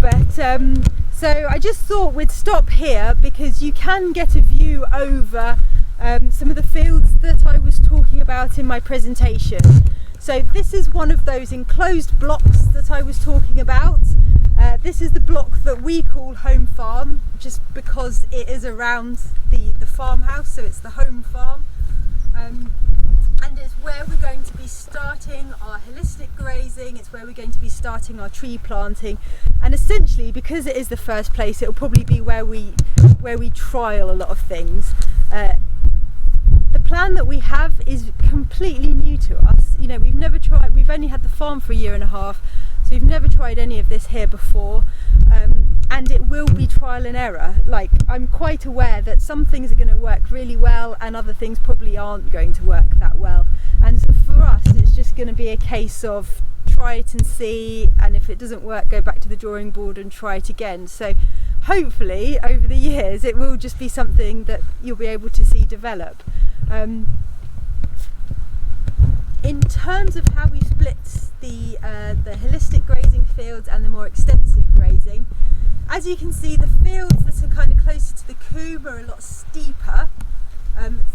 But so I just thought we'd stop here because you can get a view over some of the fields that I was talking about in my presentation. So this is one of those enclosed blocks that I was talking about. This is the block that we call home farm, just because it is around the farmhouse, so it's the home farm. And it's where we're going to be starting our holistic grazing, it's where we're going to be starting our tree planting, and essentially because it is the first place, it'll probably be where we trial a lot of things. The plan that we have is completely new to us. You know, we've only had the farm for a year and a half, so we've never tried any of this here before, and it will be trial and error. Like, I'm quite aware that some things are going to work really well and other things probably aren't going to work that well, and so for us it's just going to be a case of try it and see, and if it doesn't work, go back to the drawing board and try it again. So hopefully over the years it will just be something that you'll be able to see develop. In terms of how we split the holistic grazing fields and the more extensive grazing, as you can see, the fields that are kind of closer to the coombe are a lot steeper.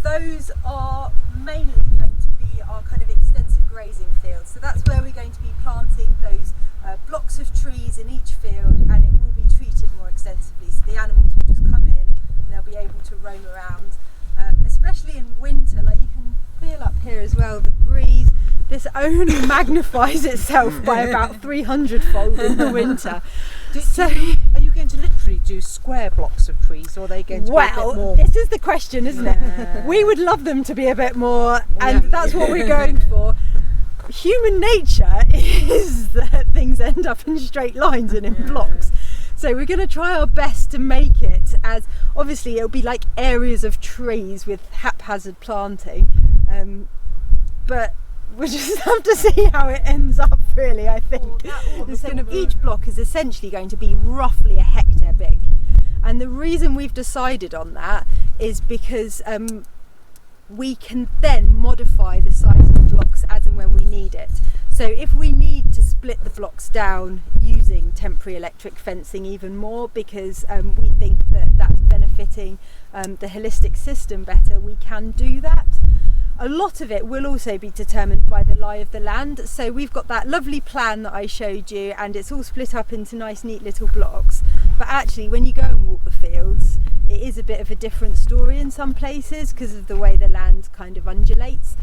Those are mainly going to be our kind of extensive grazing fields. So that's where we're going to be planting those blocks of trees in each field, and it will be treated more extensively. So the animals will just come in and they'll be able to roam around, especially in winter. Like, you can feel up here as well, the breeze. This only magnifies itself by about 300-fold in the winter. Are you going to literally do square blocks of trees, or are they going to be a bit more? Well, this is the question, isn't it? We would love them to be a bit more, and that's what we're going for. Human nature is that things end up in straight lines and in blocks. So we're going to try our best to make it as, obviously it'll be like areas of trees with haphazard planting, but we'll just have to see how it ends up, really. I think each block is essentially going to be roughly a hectare big, and the reason we've decided on that is because we can then modify the size of the blocks as and when we need it. So if we need to split the blocks down using temporary electric fencing even more, because we think that that's benefiting the holistic system better, we can do that. A lot of it will also be determined by the lie of the land. So we've got that lovely plan that I showed you, and it's all split up into nice neat little blocks, but actually when you go and walk the fields, it is a bit of a different story in some places because of the way the land kind of undulates.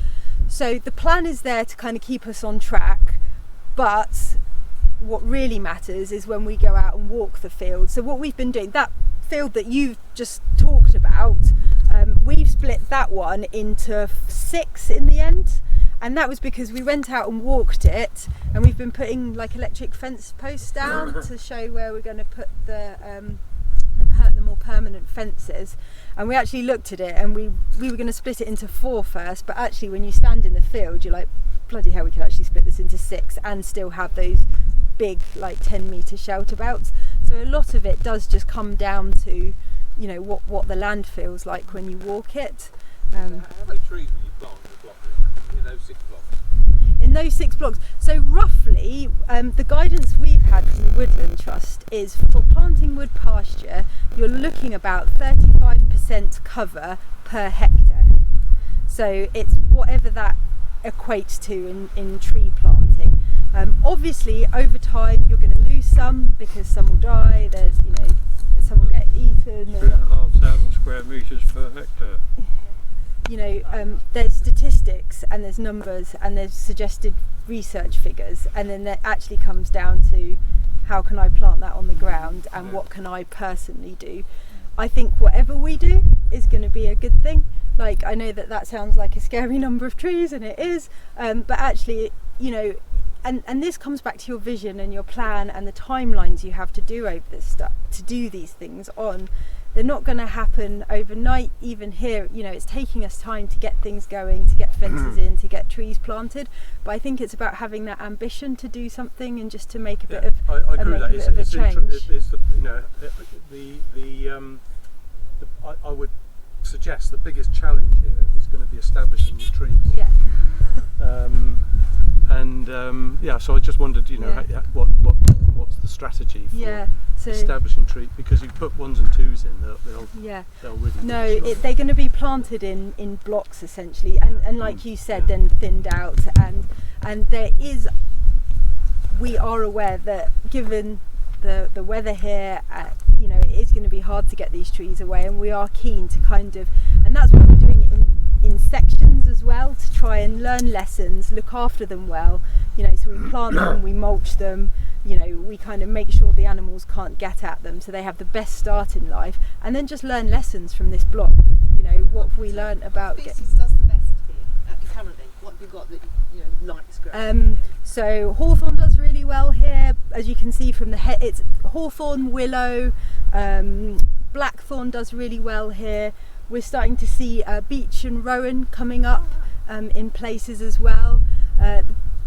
So the plan is there to kind of keep us on track, but what really matters is when we go out and walk the field. So what we've been doing, that field that you've just talked about, we've split that one into 6 in the end, and that was because we went out and walked it, and we've been putting like electric fence posts down to show where we're going to put the more permanent fences. And we actually looked at it, and we were going to split it into 4 first, but actually when you stand in the field you're like, bloody hell, we could actually split this into 6 and still have those big like 10-metre shelter belts. So a lot of it does just come down to, you know, what the land feels like when you walk it. How many trees will you plant in a block in those 6 blocks? In those 6 blocks, so roughly the guidance we've had from the Woodland Trust is for planting wood pasture, you're looking about 35% cover per hectare. So it's whatever that equates to in tree planting. Obviously over time you're going to lose some because some will die, there's, you know, some will get eaten. 3,500 square metres per hectare. You know, there's statistics and there's numbers and there's suggested research figures, and then that actually comes down to how can I plant that on the ground and what can I personally do. I think whatever we do is going to be a good thing. Like, I know that sounds like a scary number of trees, and it is, but actually, you know, and this comes back to your vision and your plan and the timelines you have to do over this stuff, to do these things on. They're not going to happen overnight. Even here, you know, it's taking us time to get things going, to get fences in, to get trees planted, but I think it's about having that ambition to do something and just to make a bit of I agree with that. It's the, you know, I would suggest the biggest challenge here is going to be establishing the trees. Yeah. Yeah, so I just wondered, you know, what's the strategy for so establishing tree, because you put 1s and 2s in, they'll really no, they're going to be planted in blocks essentially, and like you said, then thinned out, and we are aware that given the weather here, it is going to be hard to get these trees away, and we are keen to and that's what we're doing in sections as well, to try and learn lessons, look after them well, so we plant them, we mulch them, we kind of make sure the animals can't get at them, so they have the best start in life, and then just learn lessons from this block. What have we learned about species does the best here currently? What have you got that likes growing? So hawthorn does really well here, as you can see from the it's hawthorn, willow, blackthorn does really well here. We're starting to see beech and rowan coming up in places as well.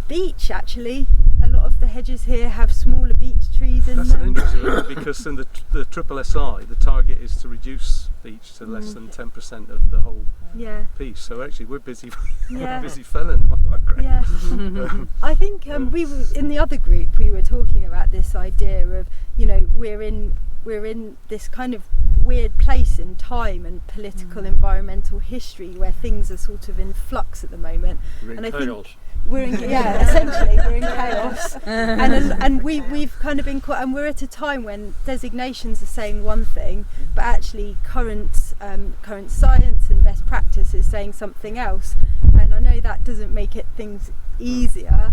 Beech, actually, a lot of the hedges here have smaller beech trees in them. That's an interesting one, because in the triple SI, the target is to reduce beech to less than 10% of the whole piece. So actually, we're busy, busy felling them. Yeah. I think we were in the other group. We were talking about this idea of we're in this kind of weird place in time and political environmental history where things are sort of in flux at the moment. We're in chaos. We're in essentially we're in chaos, and we've kind of been and we're at a time when designations are saying one thing, but actually current science and best practice is saying something else, and I know that doesn't make things easier,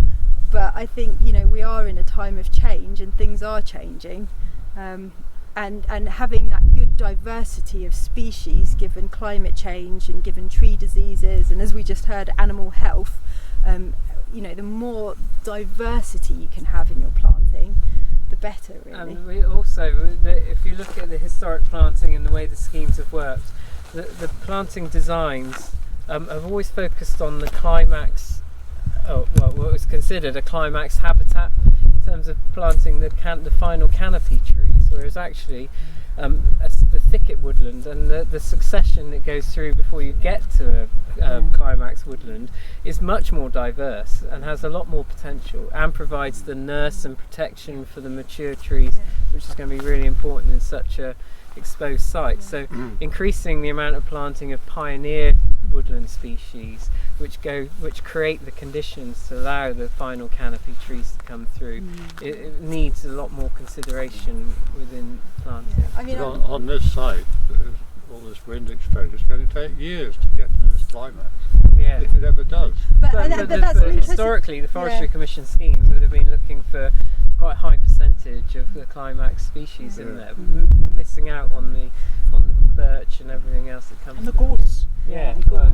but I think we are in a time of change and things are changing, and having that good diversity of species given climate change and given tree diseases, and as we just heard, animal health. The more diversity you can have in your planting, the better, really. And we also, if you look at the historic planting and the way the schemes have worked, the planting designs have always focused on the climax, what was considered a climax habitat in terms of planting the final canopy trees, whereas actually the thicket woodland and the succession that goes through before you get to a climax woodland is much more diverse and has a lot more potential, and provides the nurse and protection for the mature trees, which is going to be really important in such a exposed site. So increasing the amount of planting of pioneer woodland species which create the conditions to allow the final canopy trees to come through, it needs a lot more consideration within planting. On this site, all this wind exposure, it's going to take years to get to this climax, if it ever does. But historically, the Forestry Commission schemes would have been looking for quite a high percentage of the climax species in there, missing out on the birch and everything else that comes. And the gorse.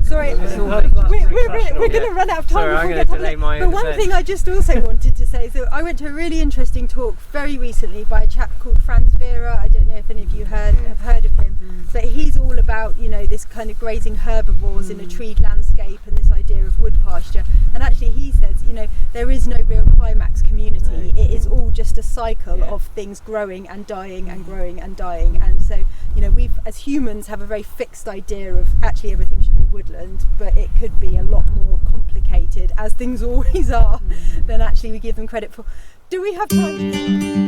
Sorry, we're going to run out of time. Sorry, I'm going to delay my But one thing I just also wanted to say is that I went to a really interesting talk very recently by a chap called Franz Vera. I don't know if any of you have heard of him, but he's all about this kind of grazing herbivores in a treed landscape and this idea of wood pasture. And actually, he says there is no real climax community. It is all just a cycle of things growing and dying and growing and dying. And so we as humans have a very fixed idea of actually everything should be woodland, but it could be a lot more complicated, as things always are, than actually we give them credit for. Do we have time?